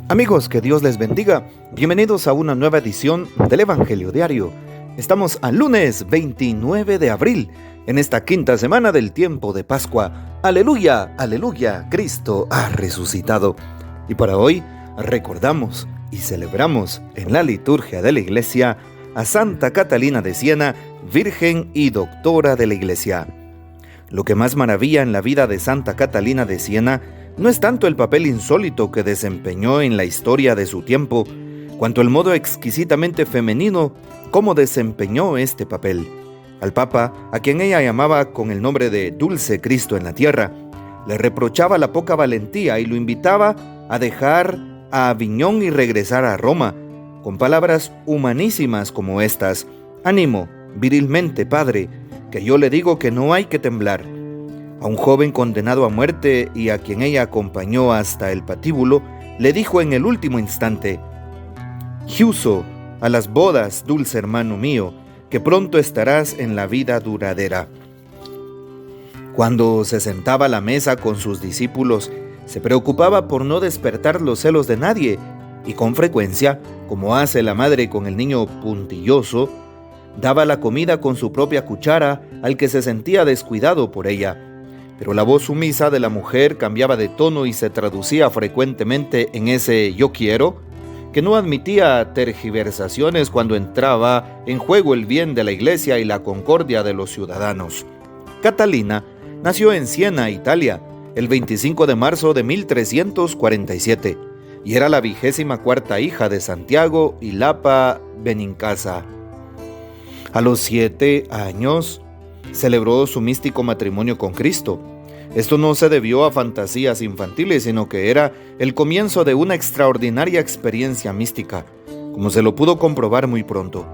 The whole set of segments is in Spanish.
Amigos, que Dios les bendiga. Bienvenidos a una nueva edición del Evangelio Diario. Estamos al lunes 29 de abril, en esta quinta semana del tiempo de Pascua. Aleluya, aleluya, Cristo ha resucitado. Y para hoy recordamos y celebramos en la liturgia de la Iglesia a Santa Catalina de Siena, Virgen y Doctora de la Iglesia. Lo que más maravilla en la vida de Santa Catalina de Siena no es tanto el papel insólito que desempeñó en la historia de su tiempo, cuanto el modo exquisitamente femenino como desempeñó este papel. Al Papa, a quien ella llamaba con el nombre de Dulce Cristo en la Tierra, le reprochaba la poca valentía y lo invitaba a dejar a Aviñón y regresar a Roma, con palabras humanísimas como estas: «Ánimo, virilmente, padre, que yo le digo que no hay que temblar». A un joven condenado a muerte y a quien ella acompañó hasta el patíbulo, le dijo en el último instante: «Giuso, a las bodas, dulce hermano mío, que pronto estarás en la vida duradera». Cuando se sentaba a la mesa con sus discípulos, se preocupaba por no despertar los celos de nadie, y con frecuencia, como hace la madre con el niño puntilloso, daba la comida con su propia cuchara al que se sentía descuidado por ella. Pero la voz sumisa de la mujer cambiaba de tono y se traducía frecuentemente en ese «yo quiero», que no admitía tergiversaciones cuando entraba en juego el bien de la Iglesia y la concordia de los ciudadanos. Catalina nació en Siena, Italia, el 25 de marzo de 1347, y era la 24ª hija de Santiago y Lapa Benincasa. A los 7 años celebró su místico matrimonio con Cristo. Esto no se debió a fantasías infantiles, sino que era el comienzo de una extraordinaria experiencia mística, como se lo pudo comprobar muy pronto.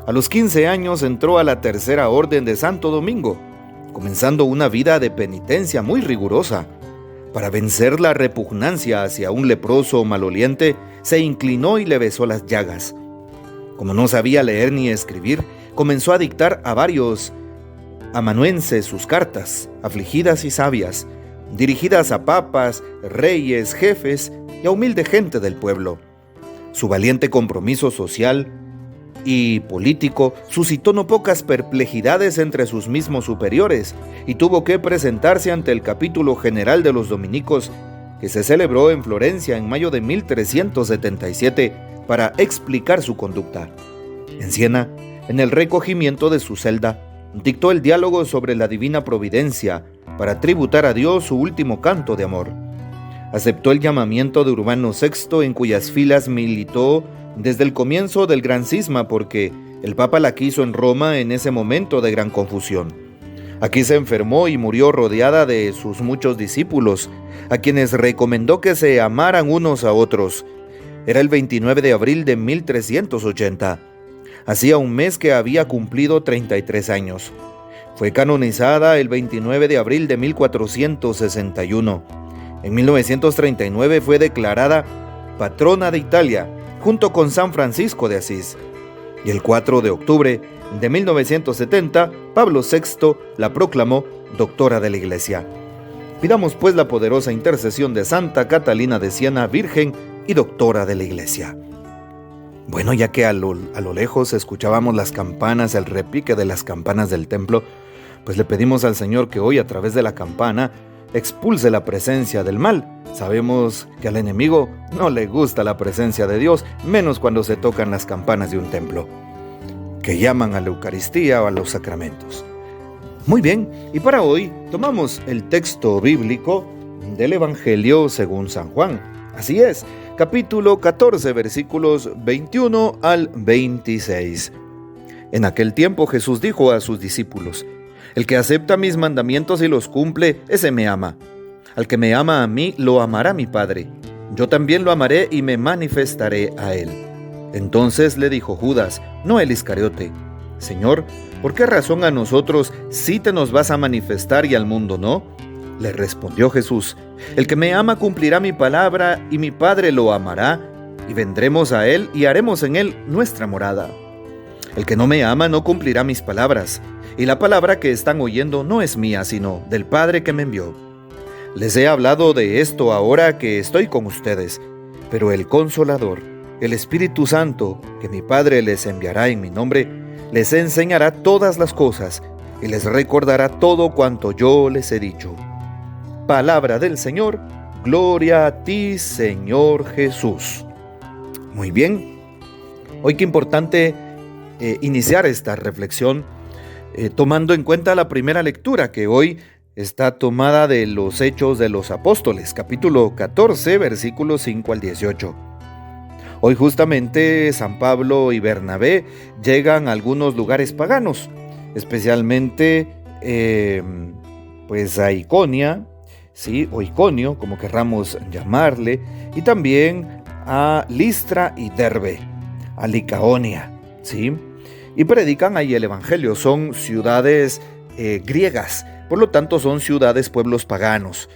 A los 15 años entró a la Tercera Orden de Santo Domingo, comenzando una vida de penitencia muy rigurosa. Para vencer la repugnancia hacia un leproso maloliente, se inclinó y le besó las llagas. Como no sabía leer ni escribir, comenzó a dictar a varios amanuenses sus cartas, afligidas y sabias, dirigidas a papas, reyes, jefes y a humilde gente del pueblo. Su valiente compromiso social y político suscitó no pocas perplejidades entre sus mismos superiores y tuvo que presentarse ante el capítulo general de los dominicos, que se celebró en Florencia en mayo de 1377, para explicar su conducta. En Siena, en el recogimiento de su celda, dictó el diálogo sobre la divina providencia para tributar a Dios su último canto de amor. Aceptó el llamamiento de Urbano VI, en cuyas filas militó desde el comienzo del gran cisma, porque el Papa la quiso en Roma en ese momento de gran confusión. Aquí se enfermó y murió rodeada de sus muchos discípulos, a quienes recomendó que se amaran unos a otros. Era el 29 de abril de 1380. Hacía un mes que había cumplido 33 años. Fue canonizada el 29 de abril de 1461. En 1939 fue declarada patrona de Italia, junto con San Francisco de Asís. Y el 4 de octubre de 1970, Pablo VI la proclamó doctora de la Iglesia. Pidamos pues la poderosa intercesión de Santa Catalina de Siena, Virgen y Doctora de la Iglesia. Bueno, ya que a lo lejos escuchábamos las campanas, el repique de las campanas del templo, pues le pedimos al Señor que hoy, a través de la campana, expulse la presencia del mal. Sabemos que al enemigo no le gusta la presencia de Dios, menos cuando se tocan las campanas de un templo, que llaman a la Eucaristía o a los sacramentos. Muy bien, y para hoy tomamos el texto bíblico del Evangelio según San Juan. Así es, capítulo 14, versículos 21 al 26. En aquel tiempo Jesús dijo a sus discípulos: «El que acepta mis mandamientos y los cumple, ese me ama. Al que me ama a mí, lo amará mi Padre. Yo también lo amaré y me manifestaré a él». Entonces le dijo Judas, no el Iscariote: «Señor, ¿por qué razón a nosotros sí te nos vas a manifestar y al mundo no?». Le respondió Jesús: «El que me ama cumplirá mi palabra, y mi Padre lo amará, y vendremos a él y haremos en él nuestra morada. El que no me ama no cumplirá mis palabras, y la palabra que están oyendo no es mía, sino del Padre que me envió. Les he hablado de esto ahora que estoy con ustedes, Pero el Consolador, el Espíritu Santo, que mi Padre les enviará en mi nombre, les enseñará todas las cosas y les recordará todo cuanto yo les he dicho. Palabra del Señor, gloria a ti, Señor Jesús. Muy bien, hoy qué importante iniciar esta reflexión tomando en cuenta la primera lectura que hoy está tomada de los Hechos de los Apóstoles, capítulo 14, versículos 5 al 18. Hoy justamente San Pablo y Bernabé llegan a algunos lugares paganos, especialmente pues a Iconia, ¿sí? O Iconio, como querramos llamarle, y también a Listra y Derbe, a Licaonia, ¿sí? Y predican ahí el Evangelio. Son ciudades griegas, por lo tanto son ciudades, pueblos paganos.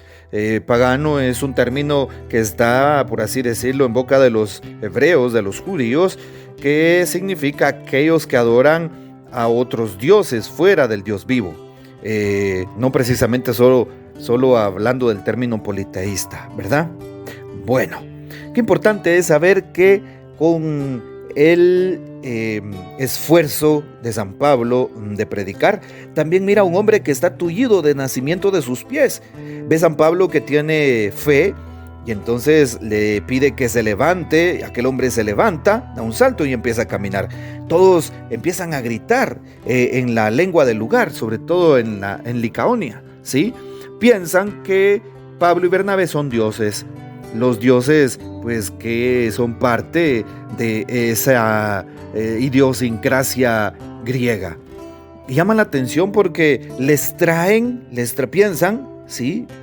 Pagano es un término que está, por así decirlo, en boca de los hebreos, de los judíos, que significa aquellos que adoran a otros dioses fuera del Dios vivo. No precisamente solo hablando del término politeísta, ¿verdad? Bueno, qué importante es saber que con el esfuerzo de San Pablo de predicar, también mira a un hombre que está tullido de nacimiento de sus pies. Ve San Pablo que tiene fe y entonces le pide que se levante. Aquel hombre se levanta, da un salto y empieza a caminar. Todos empiezan a gritar en la lengua del lugar, sobre todo en Licaonia, ¿sí? Piensan que Pablo y Bernabé son dioses. Los dioses, pues, que son parte de esa idiosincrasia griega. Y llaman la atención porque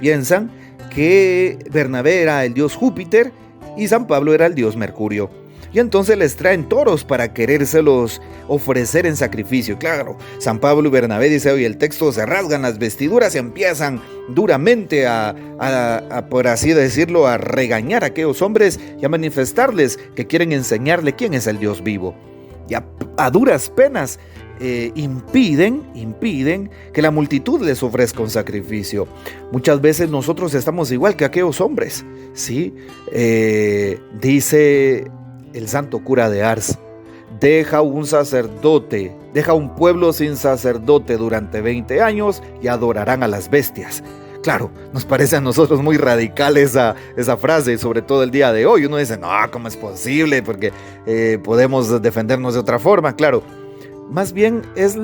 piensan que Bernabé era el dios Júpiter y San Pablo era el dios Mercurio. Y entonces les traen toros para querérselos ofrecer en sacrificio. Claro, San Pablo y Bernabé, dice hoy el texto, se rasgan las vestiduras y empiezan duramente a por así decirlo, a regañar a aquellos hombres y a manifestarles que quieren enseñarle quién es el Dios vivo. Y a duras penas impiden que la multitud les ofrezca un sacrificio. Muchas veces nosotros estamos igual que aquellos hombres, ¿sí? Dice el santo cura de Ars: deja un pueblo sin sacerdote durante 20 años y adorarán a las bestias. Claro, nos parece a nosotros muy radical esa frase, sobre todo el día de hoy. Uno dice, no, ¿cómo es posible? Porque podemos defendernos de otra forma. Claro, más bien es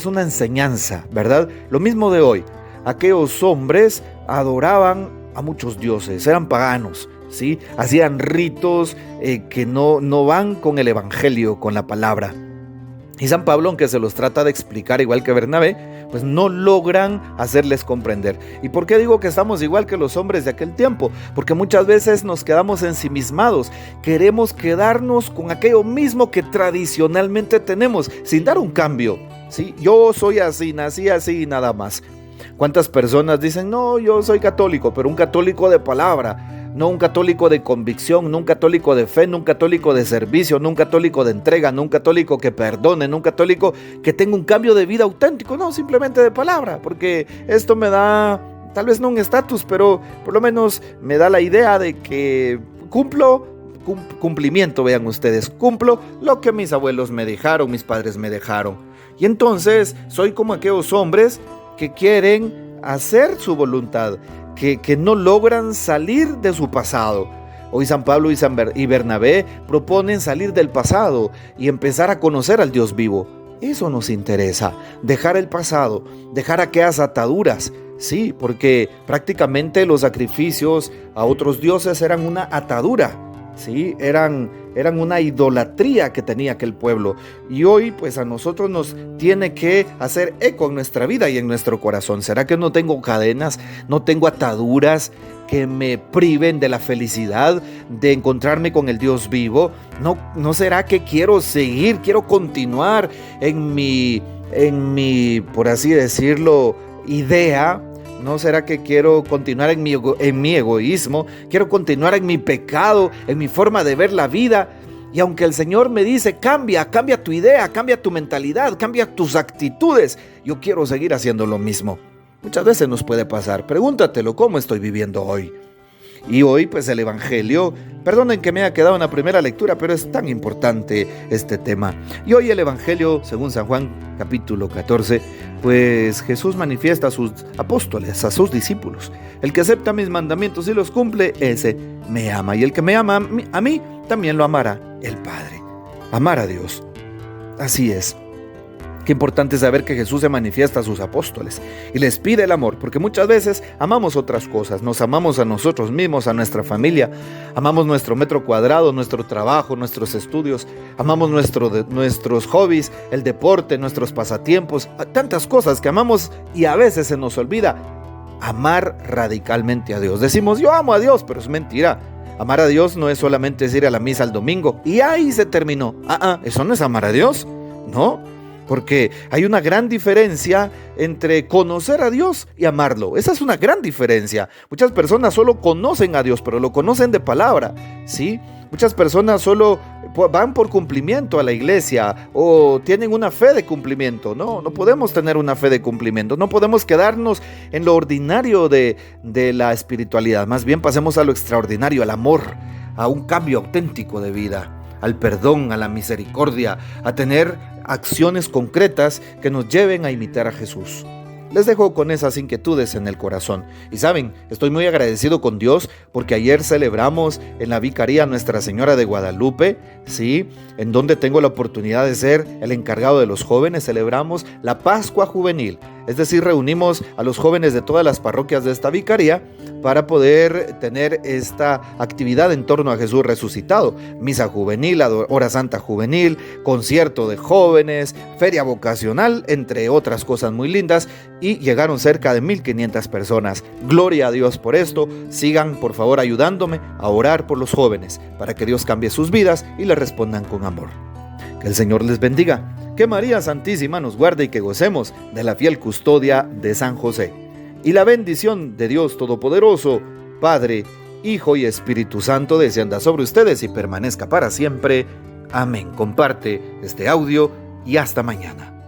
una enseñanza, ¿verdad? Lo mismo de hoy. Aquellos hombres adoraban a muchos dioses, eran paganos, ¿sí? Hacían ritos que no van con el Evangelio, con la palabra. Y San Pablo, aunque se los trata de explicar igual que Bernabé, pues no logran hacerles comprender. ¿Y por qué digo que estamos igual que los hombres de aquel tiempo? Porque muchas veces nos quedamos ensimismados. Queremos quedarnos con aquello mismo que tradicionalmente tenemos, sin dar un cambio, ¿sí? Yo soy así, nací así y nada más. ¿Cuántas personas dicen, no, yo soy católico, pero un católico de palabra? No un católico de convicción, no un católico de fe, no un católico de servicio, no un católico de entrega, no un católico que perdone, no un católico que tenga un cambio de vida auténtico, no, simplemente de palabra, porque esto me da, tal vez no un estatus, pero por lo menos me da la idea de que cumplimiento, vean ustedes, cumplo lo que mis abuelos me dejaron, mis padres me dejaron. Y entonces soy como aquellos hombres que quieren hacer su voluntad, que no logran salir de su pasado. Hoy San Pablo y Bernabé proponen salir del pasado y empezar a conocer al Dios vivo. Eso nos interesa, dejar el pasado, dejar aquellas ataduras. Sí, porque prácticamente los sacrificios a otros dioses eran una atadura, ¿sí? Eran una idolatría que tenía aquel pueblo. Y hoy pues a nosotros nos tiene que hacer eco en nuestra vida y en nuestro corazón. ¿Será que no tengo cadenas, no tengo ataduras que me priven de la felicidad de encontrarme con el Dios vivo? ¿No será que quiero continuar en mi, por así decirlo, idea? ¿No será que quiero continuar en mi egoísmo? Quiero continuar en mi pecado, en mi forma de ver la vida. Y aunque el Señor me dice, cambia tu idea, cambia tu mentalidad, cambia tus actitudes, yo quiero seguir haciendo lo mismo. Muchas veces nos puede pasar. Pregúntatelo, ¿cómo estoy viviendo hoy? Y hoy pues el Evangelio, perdonen que me haya quedado en la primera lectura, pero es tan importante este tema. Y hoy el Evangelio, según San Juan capítulo 14, pues Jesús manifiesta a sus apóstoles, a sus discípulos. El que acepta mis mandamientos y los cumple, ese me ama. Y el que me ama a mí, también lo amará el Padre. Amar a Dios. Así es. Qué importante saber que Jesús se manifiesta a sus apóstoles y les pide el amor, porque muchas veces amamos otras cosas, nos amamos a nosotros mismos, a nuestra familia, amamos nuestro metro cuadrado, nuestro trabajo, nuestros estudios, amamos nuestros hobbies, el deporte, nuestros pasatiempos, tantas cosas que amamos y a veces se nos olvida amar radicalmente a Dios. Decimos, yo amo a Dios, pero es mentira. Amar a Dios no es solamente ir a la misa el domingo y ahí se terminó. Eso no es amar a Dios, ¿no? Porque hay una gran diferencia entre conocer a Dios y amarlo. Esa es una gran diferencia. Muchas personas solo conocen a Dios, pero lo conocen de palabra, ¿sí? Muchas personas solo van por cumplimiento a la iglesia o tienen una fe de cumplimiento. No podemos tener una fe de cumplimiento. No podemos quedarnos en lo ordinario de la espiritualidad. Más bien pasemos a lo extraordinario, al amor, a un cambio auténtico de vida, al perdón, a la misericordia, a tener acciones concretas que nos lleven a imitar a Jesús. Les dejo con esas inquietudes en el corazón. Y saben, estoy muy agradecido con Dios porque ayer celebramos en la Vicaría Nuestra Señora de Guadalupe, ¿sí? En donde tengo la oportunidad de ser el encargado de los jóvenes. Celebramos la Pascua Juvenil. Es decir, reunimos a los jóvenes de todas las parroquias de esta vicaría para poder tener esta actividad en torno a Jesús resucitado. Misa juvenil, hora santa juvenil, concierto de jóvenes, feria vocacional, entre otras cosas muy lindas, y llegaron cerca de 1,500 personas. Gloria a Dios por esto. Sigan por favor ayudándome a orar por los jóvenes para que Dios cambie sus vidas y les respondan con amor. Que el Señor les bendiga. Que María Santísima nos guarde y que gocemos de la fiel custodia de San José. Y la bendición de Dios Todopoderoso, Padre, Hijo y Espíritu Santo, descienda sobre ustedes y permanezca para siempre. Amén. Comparte este audio y hasta mañana.